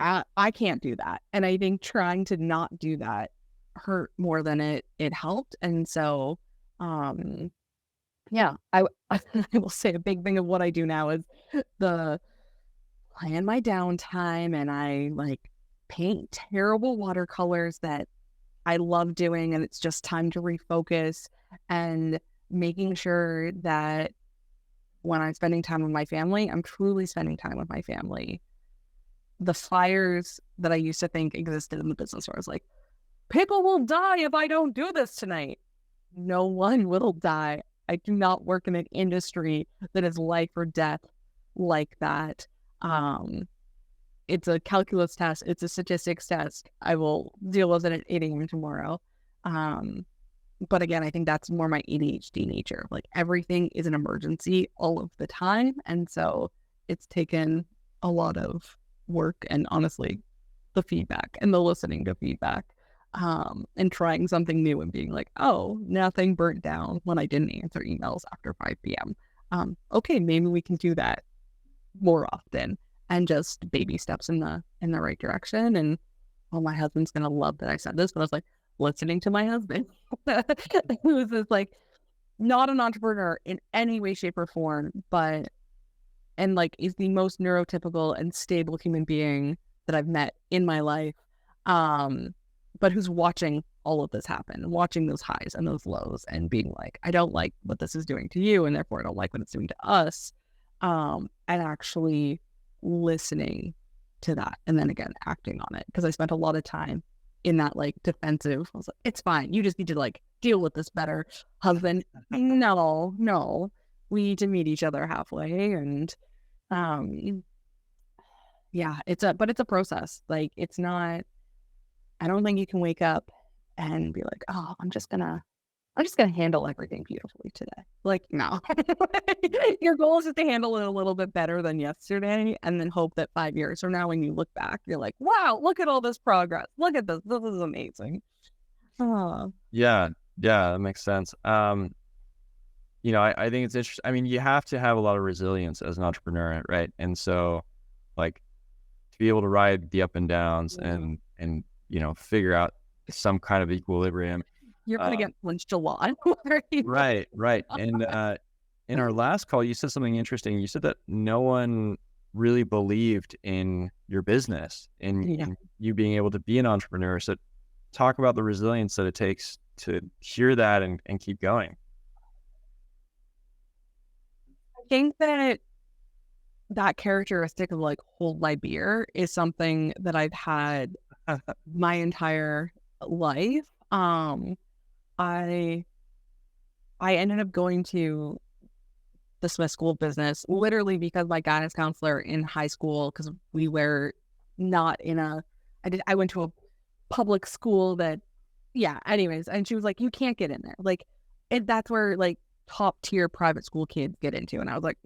I can't do that. And I think trying to not do that hurt more than it helped. And so yeah, I will say a big thing of what I do now is the plan my downtime, and I like paint terrible watercolors that I love doing, and it's just time to refocus, and making sure that when I'm spending time with my family, I'm truly spending time with my family. The fires that I used to think existed in the business where I was like, people will die if I don't do this tonight. No one will die. I do not work in an industry that is life or death like that. It's a calculus test. It's a statistics test. I will deal with it at 8 a.m. tomorrow. But again, I think that's more my ADHD nature. Like everything is an emergency all of the time. And so it's taken a lot of work and honestly the feedback and the listening to feedback, and trying something new and being like, oh, nothing burnt down when I didn't answer emails after 5 p.m. Okay, maybe we can do that more often, and just baby steps in the right direction. And well, my husband's gonna love that I said this, but I was like, listening to my husband, who is like not an entrepreneur in any way, shape, or form, but and like is the most neurotypical and stable human being that I've met in my life. But who's watching all of this happen, watching those highs and those lows, and being like, I don't like what this is doing to you, and therefore I don't like what it's doing to us. And actually listening to that, and then again acting on it, because I spent a lot of time in that like defensive. I was like, it's fine, you just need to like deal with this better, husband. No, we need to meet each other halfway. And yeah, it's a process. Like it's not, I don't think you can wake up and be like, oh, I'm just gonna handle everything beautifully today. Like, no. Your goal is just to handle it a little bit better than yesterday, and then hope that 5 years from now, when you look back, you're like, wow, look at all this progress. Look at this. This is amazing. Yeah, that makes sense. I think it's interesting. I mean, you have to have a lot of resilience as an entrepreneur, right? And so, like, to be able to ride the up and downs and figure out some kind of equilibrium. You're going to get punched a lot. Right. And in our last call, you said something interesting. You said that no one really believed in your business and in you being able to be an entrepreneur. So talk about the resilience that it takes to hear that and keep going. I think that characteristic of like hold my beer is something that I've had my entire life. I ended up going to the Smith School of Business literally because my guidance counselor in high school, because we were not in I went to a public school that, anyways, and she was like, you can't get in there. Like, that's where like top tier private school kids get into. And I was like,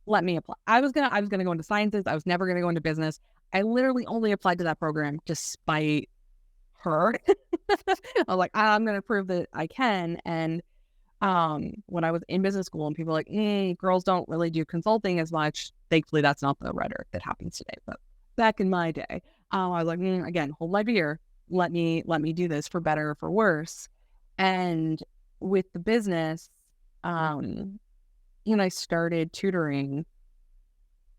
let me apply. I was gonna go into sciences. I was never gonna go into business. I literally only applied to that program despite her. I was like, I'm gonna prove that I can. And when I was in business school and people were like, girls don't really do consulting as much. Thankfully, that's not the rhetoric that happens today. But back in my day, I was like, again, hold my beer. Let me do this for better or for worse. And with the business, I started tutoring.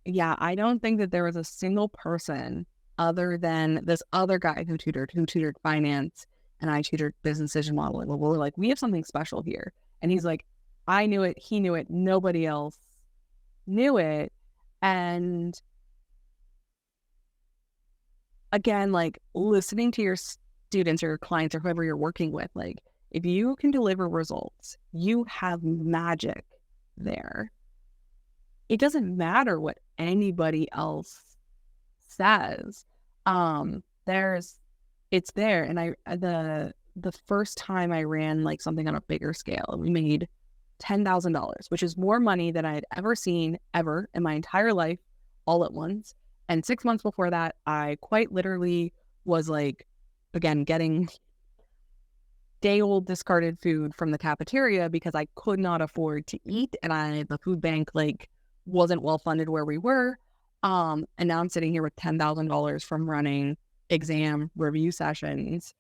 Yeah, I don't think that there was a single person other than this other guy who tutored finance, and I tutored business decision modeling. Where we're like, we have something special here. And he's like, I knew it, he knew it, nobody else knew it. And again, like listening to your students or your clients or whoever you're working with, like if you can deliver results, you have magic there. It doesn't matter what anybody else says. it's there. And the first time I ran like something on a bigger scale, we made $10,000, which is more money than I had ever seen ever in my entire life, all at once. And 6 months before that, I quite literally was like, again, getting day-old discarded food from the cafeteria because I could not afford to eat, and the food bank like wasn't well funded where we were. And now I'm sitting here with $10,000 from running exam review sessions.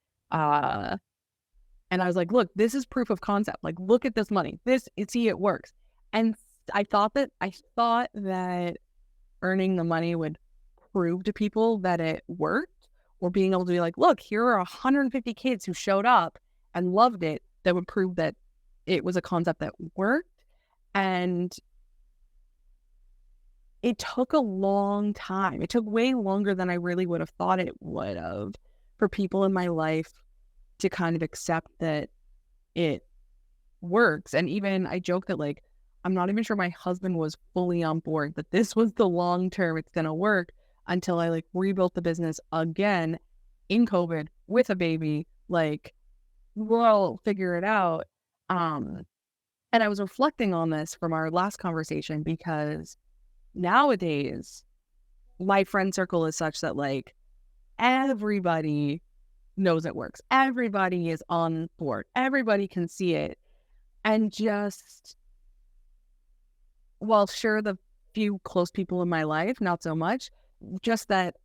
And I was like, look, this is proof of concept. Like, look at this money. See, it works. And I thought that earning the money would prove to people that it worked, or being able to be like, look, here are 150 kids who showed up and loved it, that would prove that it was a concept that worked. And it took a long time. It took way longer than I really would have thought it would have for people in my life to kind of accept that it works. And even I joke that like, I'm not even sure my husband was fully on board that this was the long term, it's going to work, until I like rebuilt the business again in COVID with a baby. Like, we'll figure it out. And I was reflecting on this from our last conversation, because nowadays my friend circle is such that like everybody knows it works. Everybody is on board. Everybody can see it. And just, well, sure, the few close people in my life, not so much, just that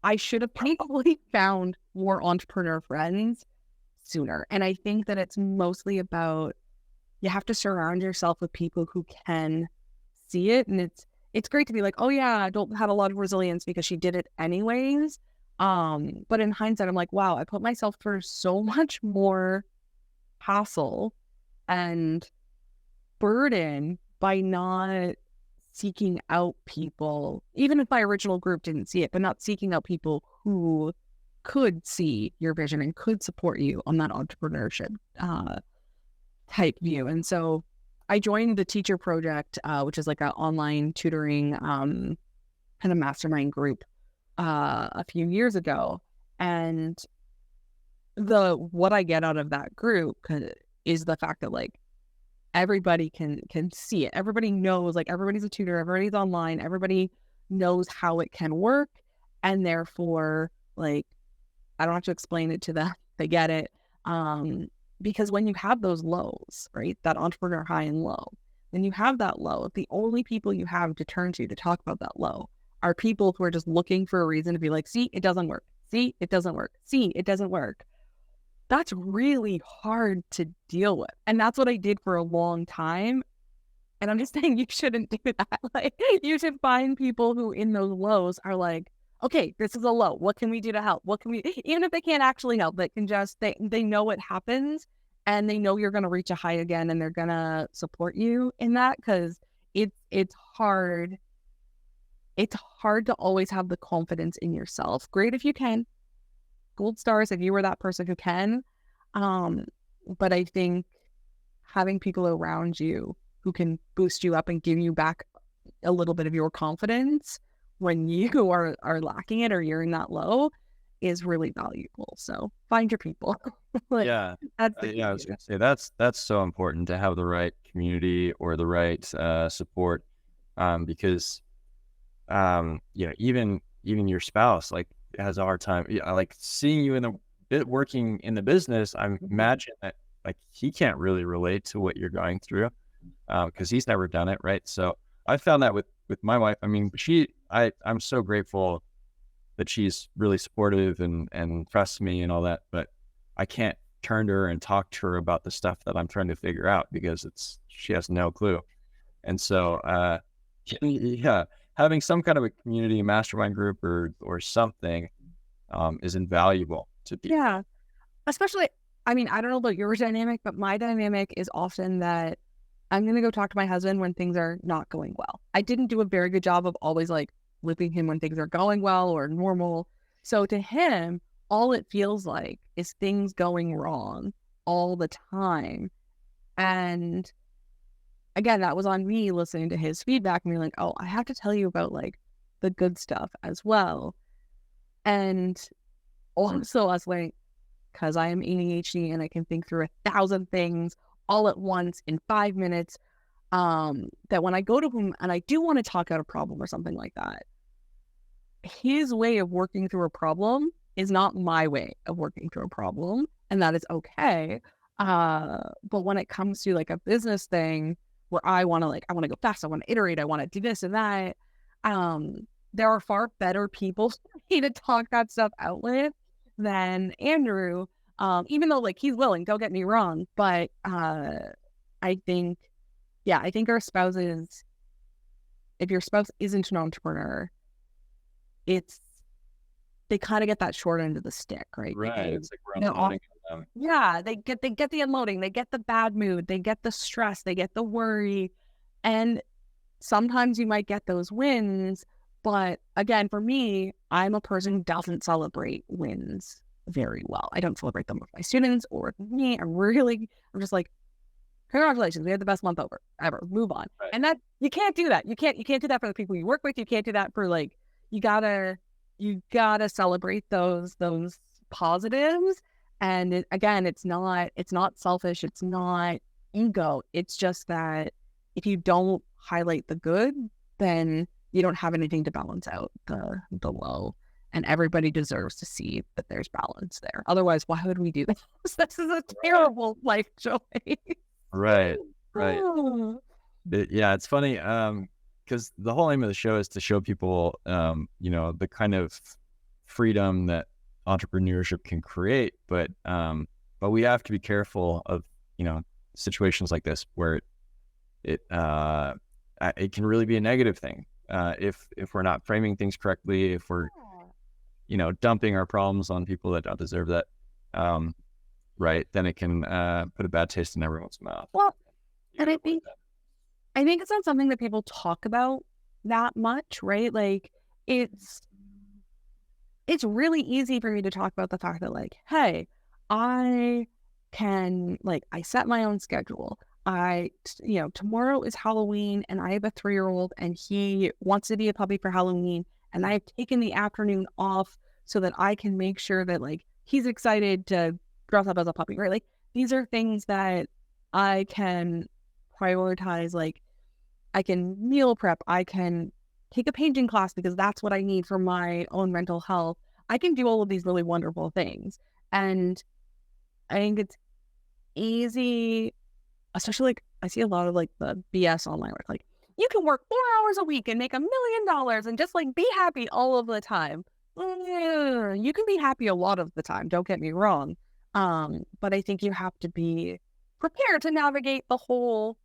I should have probably found more entrepreneur friends sooner. And I think that it's mostly about, you have to surround yourself with people who can see it. And it's great to be like, oh yeah, I don't have a lot of resilience because she did it anyways. But in hindsight, I'm like, wow, I put myself through so much more hassle and burden by not seeking out people, even if my original group didn't see it, but not seeking out people who could see your vision and could support you on that entrepreneurship type view. And so I joined the Teacher Project, which is like an online tutoring kind of mastermind group a few years ago. And what I get out of that group is the fact that like everybody can see it. Everybody knows, like everybody's a tutor, everybody's online, everybody knows how it can work. And therefore, like, I don't have to explain it to them. They get it. Because when you have those lows, right, that entrepreneur high and low, when you have that low, the only people you have to turn to talk about that low are people who are just looking for a reason to be like, see, it doesn't work. See, it doesn't work. See, it doesn't work. That's really hard to deal with. And that's what I did for a long time. And I'm just saying you shouldn't do that. Like, you should find people who in those lows are like, okay, this is a low. What can we do to help? What can we, even if they can't actually help, they can just, they know what happens, and they know you're going to reach a high again, and they're going to support you in that. Cause it's hard. It's hard to always have the confidence in yourself. Great if you can. Gold stars if you were that person who can. But I think having people around you who can boost you up and give you back a little bit of your confidence when you are lacking it, or you're in that low, is really valuable. So find your people. Like, Yeah. that's Yeah, I was gonna say that's so important to have the right community or the right support, because even your spouse like has a hard time. Yeah, like seeing you in the bit working in the business. I imagine that like he can't really relate to what you're going through because he's never done it, right? So I found that with my wife. I mean, I'm so grateful that she's really supportive and trusts me and all that, but I can't turn to her and talk to her about the stuff that I'm trying to figure out because she has no clue. And so, yeah, having some kind of a community mastermind group or something is invaluable to people. Yeah. Especially, I mean, I don't know about your dynamic, but my dynamic is often that I'm going to go talk to my husband when things are not going well. I didn't do a very good job of always like looping him when things are going well or normal. So to him, all it feels like is things going wrong all the time. And again, that was on me listening to his feedback and being like, oh, I have to tell you about like the good stuff as well. And also us like, because I am ADHD and I can think through 1,000 things all at once in 5 minutes, that when I go to him and I do want to talk out a problem or something like that, his way of working through a problem is not my way of working through a problem, and that is okay. But when it comes to like a business thing where I want to go fast, I want to iterate, I want to do this and that, there are far better people for me to talk that stuff out with than Andrew. Even though like he's willing, don't get me wrong, but I think our spouses, if your spouse isn't an entrepreneur, they kind of get that short end of the stick, right? Right. It's like we're unloading them. Yeah, they get the unloading, they get the bad mood, they get the stress, they get the worry. And sometimes you might get those wins. But again, for me, I'm a person who doesn't celebrate wins very well. I don't celebrate them with my students or with me. I'm just like, congratulations, we had the best month ever. Move on. Right. And that you can't do that. You can't do that for the people you work with. You can't do that for like, you gotta celebrate those positives. And again, it's not selfish. It's not ego. It's just that if you don't highlight the good, then you don't have anything to balance out the low. And everybody deserves to see that there's balance there. Otherwise, why would we do this? This is a terrible life choice. Right. Yeah, it's funny because the whole aim of the show is to show people, the kind of freedom that entrepreneurship can create. But we have to be careful of, situations like this where it can really be a negative thing if we're not framing things correctly, if we're dumping our problems on people that don't deserve that, right, then it can put a bad taste in everyone's mouth. Well, and I think it's not something that people talk about that much, right? Like it's really easy for me to talk about the fact that like, hey, I set my own schedule. Tomorrow is Halloween and I have a 3-year-old and he wants to be a puppy for Halloween, and I've taken the afternoon off so that I can make sure that like he's excited to dress up as a puppy, right? Like these are things that I can prioritize. Like I can meal prep, I can take a painting class because that's what I need for my own mental health. I can do all of these really wonderful things. And I think it's easy, especially like I see a lot of like the BS online work, like you can work 4 hours a week and make $1 million and just like be happy all of the time. You can be happy a lot of the time, don't get me wrong. But I think you have to be prepared to navigate the whole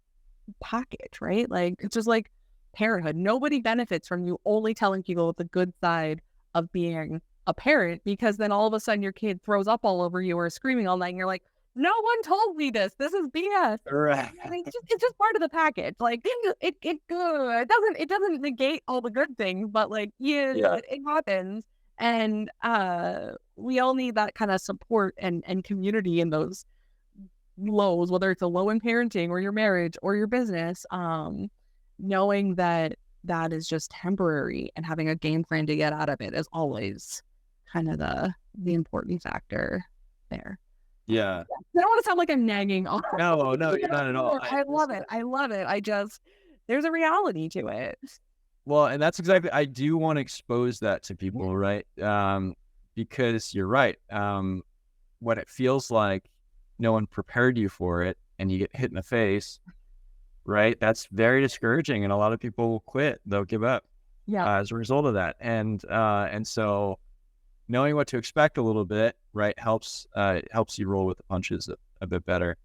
package, right? Like it's just like parenthood. Nobody benefits from you only telling people the good side of being a parent, because then all of a sudden your kid throws up all over you or is screaming all night and you're like, no one told me this. This is BS. Right. I mean, it's just part of the package. Like it doesn't negate all the good things, but like it happens. And we all need that kind of support and community in those lows, whether it's a low in parenting or your marriage or your business, knowing that is just temporary and having a game plan to get out of it is always kind of the important factor there. Yeah. I don't want to sound like I'm nagging on. No, you're not at all. I love it. There's a reality to it. Well, and that's exactly, I do want to expose that to people, right? Because you're right. When it feels like no one prepared you for it and you get hit in the face, right? That's very discouraging, and a lot of people will quit. They'll give up as a result of that. And so knowing what to expect a little bit, right, helps you roll with the punches a bit better.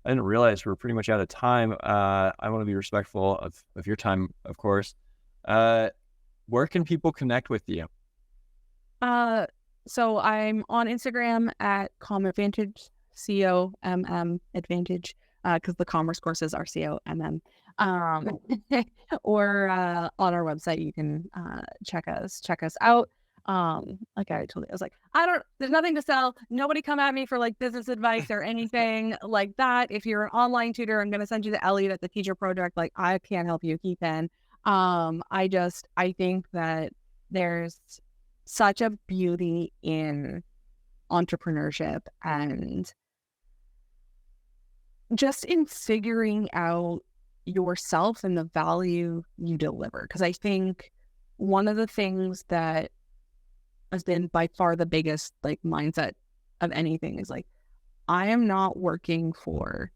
I didn't realize we're pretty much out of time. I want to be respectful of your time, of course. Where can people connect with you? So I'm on Instagram at CommAdvantage, COMM Advantage, because the commerce courses are COMM. Or on our website, you can check us out. Like I told you, I was like, there's nothing to sell. Nobody come at me for like business advice or anything like that. If you're an online tutor, I'm going to send you to Elliot at the Teacher Project. Like I can't help you. He can. I think that there's such a beauty in entrepreneurship and just in figuring out yourself and the value you deliver. Because I think one of the things that has been by far the biggest like mindset of anything is like, I am not working for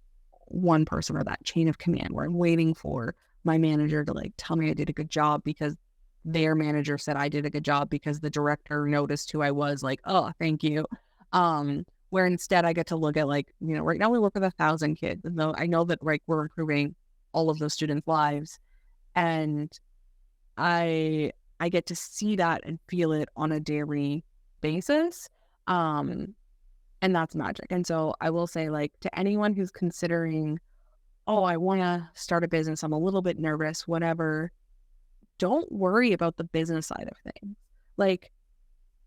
one person or that chain of command where I'm waiting for my manager to like tell me I did a good job because their manager said I did a good job because the director noticed who I was, like, oh, thank you. Where instead I get to look at like, you know, right now we work with 1,000 kids. And though I know that like we're improving all of those students' lives, and I get to see that and feel it on a daily basis. And that's magic. And so I will say, like, to anyone who's considering, oh, I want to start a business, I'm a little bit nervous, whatever, don't worry about the business side of things. Like,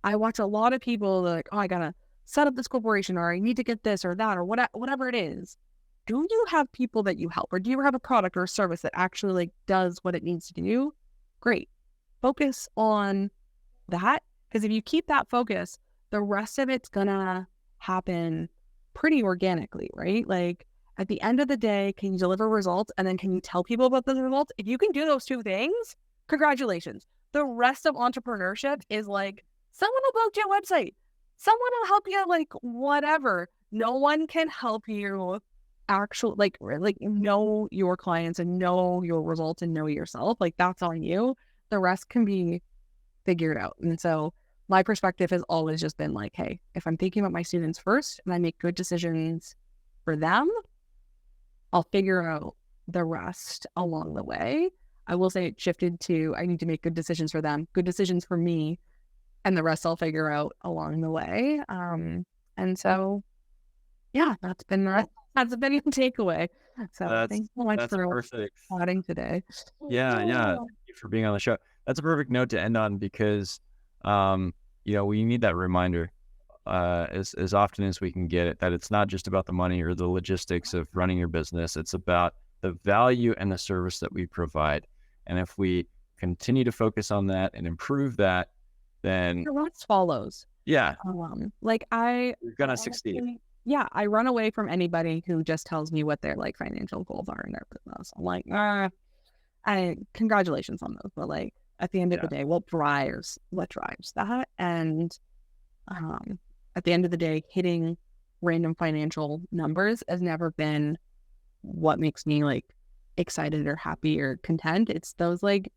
I watch a lot of people like, oh, I got to set up this corporation, or I need to get this or that, or whatever it is. Do you have people that you help, or do you have a product or a service that actually like does what it needs to do? Great. Focus on that, because if you keep that focus, the rest of it's gonna happen pretty organically, right? Like, at the end of the day, can you deliver results, and then can you tell people about those results? If you can do those two things, congratulations. The rest of entrepreneurship is like, someone will build your website, someone will help you, like, whatever. No one can help you actually like know your clients and know your results and know yourself. Like, that's on you. The rest can be figured out. And so my perspective has always just been like, hey, if I'm thinking about my students first and I make good decisions for them, I'll figure out the rest along the way. I will say it shifted to, I need to make good decisions for them, good decisions for me, and the rest I'll figure out along the way. And so, yeah, that's been the takeaway. So thanks so much for chatting today. Yeah. Thank you for being on the show. That's a perfect note to end on, because, you know, we need that reminder as often as we can get it, that it's not just about the money or the logistics of running your business. It's about the value and the service that we provide. And if we continue to focus on that and improve that, then the rest follows. Yeah. Like, you're gonna succeed. Yeah, I run away from anybody who just tells me what their like financial goals are in their business. I'm like, congratulations on those, but like at the end of the day, what drives that? And at the end of the day, hitting random financial numbers has never been what makes me like excited or happy or content. It's those like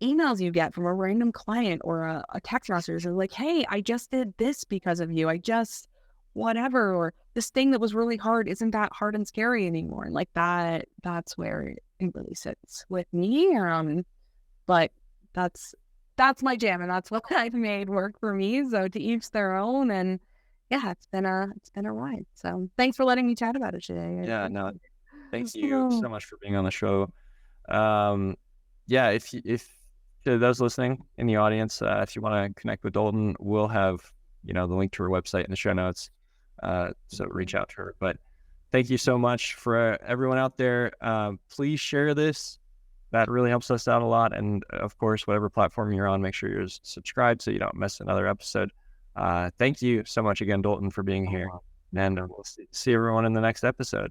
emails you get from a random client or a text message, or like, hey, I just did this because of you. I just whatever, or this thing that was really hard isn't that hard and scary anymore. And like that's where it really sits with me. But that's my jam, and that's what I've made work for me. So to each their own. And yeah, it's been a ride. So thanks for letting me chat about it today. Yeah, no, thank you so much for being on the show. Yeah, if to those listening in the audience, if you want to connect with Doulton, we'll have, you know, the link to her website in the show notes. So reach out to her. But thank you so much for everyone out there. Please share this. That really helps us out a lot. And of course, whatever platform you're on, make sure you're subscribed so you don't miss another episode. Thank you so much again, Doulton, for being here. And we'll see everyone in the next episode.